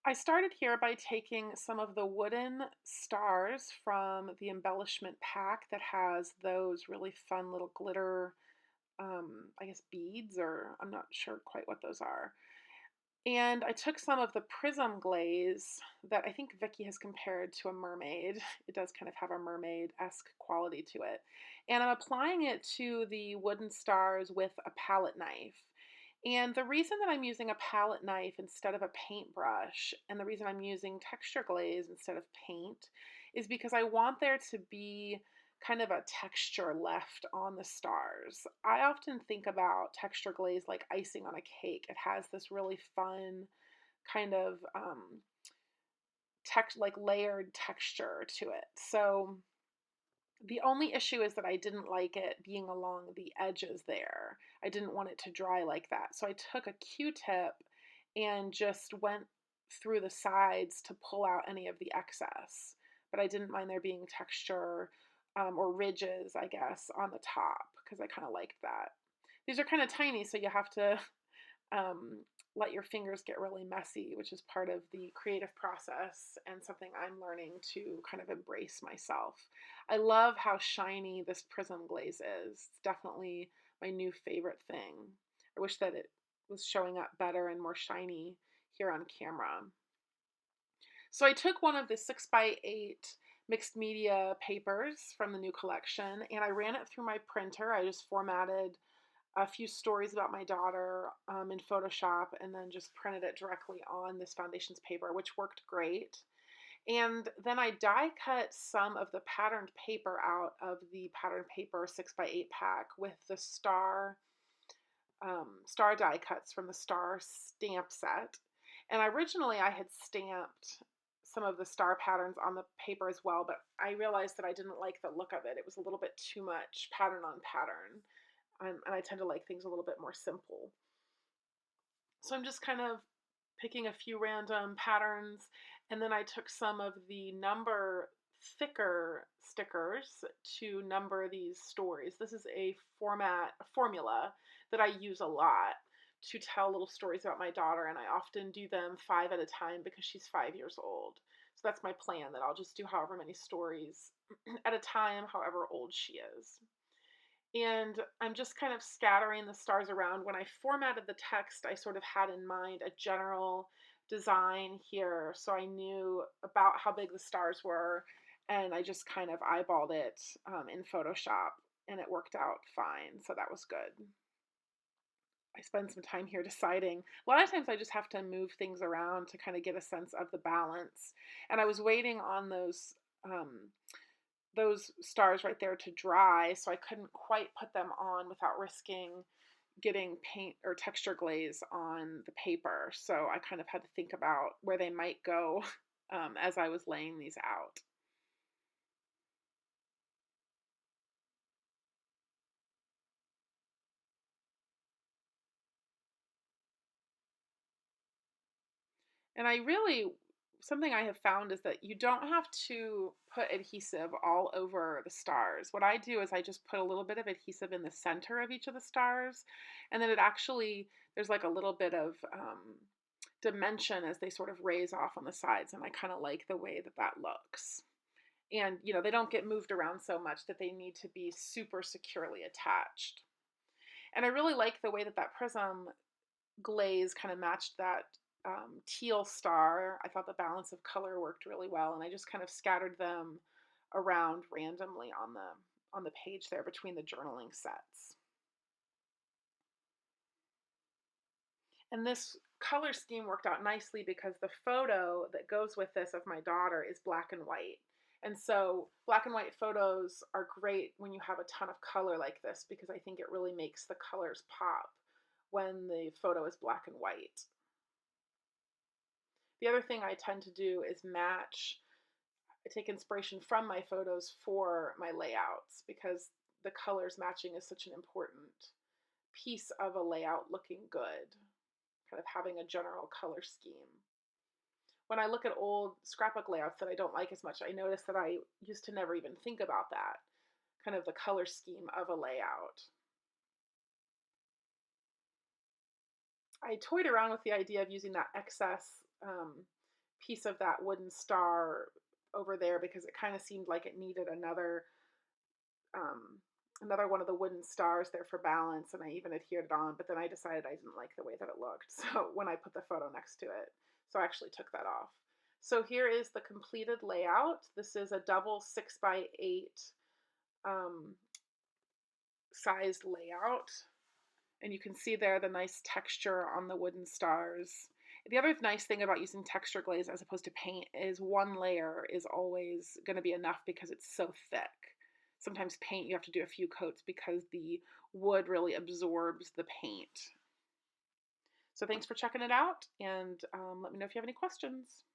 I started here by taking some of the wooden stars from the embellishment pack that has those really fun little glitter, I guess beads, or I'm not sure quite what those are. And I took some of the prism glaze that I think Vicky has compared to a mermaid. It does kind of have a mermaid-esque quality to it. And I'm applying it to the wooden stars with a palette knife. And the reason that I'm using a palette knife instead of a paintbrush, and the reason I'm using texture glaze instead of paint, is because I want there to be kind of a texture left on the stars. I often think about texture glaze like icing on a cake. It has this really fun kind of like layered texture to it. So the only issue is that I didn't like it being along the edges there. I didn't want it to dry like that. So I took a Q-tip and just went through the sides to pull out any of the excess. But I didn't mind there being texture or ridges, I guess, on the top because I kind of liked that. These are kind of tiny, so you have to let your fingers get really messy, which is part of the creative process and something I'm learning to kind of embrace myself. I love how shiny this prism glaze is. It's definitely my new favorite thing. I wish that it was showing up better and more shiny here on camera. So I took one of the 6x8 mixed media papers from the new collection and I ran it through my printer. I just formatted a few stories about my daughter in Photoshop and then just printed it directly on this foundations paper, which worked great. And then I die cut some of the patterned paper out of the patterned paper 6x8 pack with the star die cuts from the star stamp set. And originally I had stamped some of the star patterns on the paper as well, but I realized that I didn't like the look of it. It was a little bit too much pattern on pattern. And I tend to like things a little bit more simple. So I'm just kind of picking a few random patterns, and then I took some of the number thicker stickers to number these stories. This is a formula that I use a lot to tell little stories about my daughter, and I often do them 5 at a time because she's 5 years old. So that's my plan, that I'll just do however many stories at a time, however old she is. And I'm just kind of scattering the stars around. When I formatted the text, I sort of had in mind a general design here, so I knew about how big the stars were, and I just kind of eyeballed it in Photoshop, and it worked out fine, so that was good. I spend some time here deciding. A lot of times I just have to move things around to kind of get a sense of the balance, and I was waiting on those stars right there to dry, so I couldn't quite put them on without risking getting paint or texture glaze on the paper. So I kind of had to think about where they might go as I was laying these out. And something I have found is that you don't have to put adhesive all over the stars. What I do is I just put a little bit of adhesive in the center of each of the stars, and then there's like a little bit of dimension as they sort of raise off on the sides, and I kind of like the way that that looks. And, they don't get moved around so much that they need to be super securely attached. And I really like the way that that prism glaze kind of matched that teal star. I thought the balance of color worked really well, and I just kind of scattered them around randomly on the page there between the journaling sets. And this color scheme worked out nicely because the photo that goes with this of my daughter is black and white. And so black and white photos are great when you have a ton of color like this because I think it really makes the colors pop when the photo is black and white. The other thing I tend to do is I take inspiration from my photos for my layouts because the colors matching is such an important piece of a layout looking good, kind of having a general color scheme. When I look at old scrapbook layouts that I don't like as much, I notice that I used to never even think about that, kind of the color scheme of a layout. I toyed around with the idea of using that excess piece of that wooden star over there because it kind of seemed like it needed um, another one of the wooden stars there for balance, and I even adhered it on, but then I decided I didn't like the way that it looked. So when I put the photo next to it, so I actually took that off. So here is the completed layout. This is a double 6x8 um, sized layout. And you can see there the nice texture on the wooden stars. The other nice thing about using texture glaze as opposed to paint is one layer is always going to be enough because it's so thick. Sometimes paint you have to do a few coats because the wood really absorbs the paint. So thanks for checking it out, and let me know if you have any questions.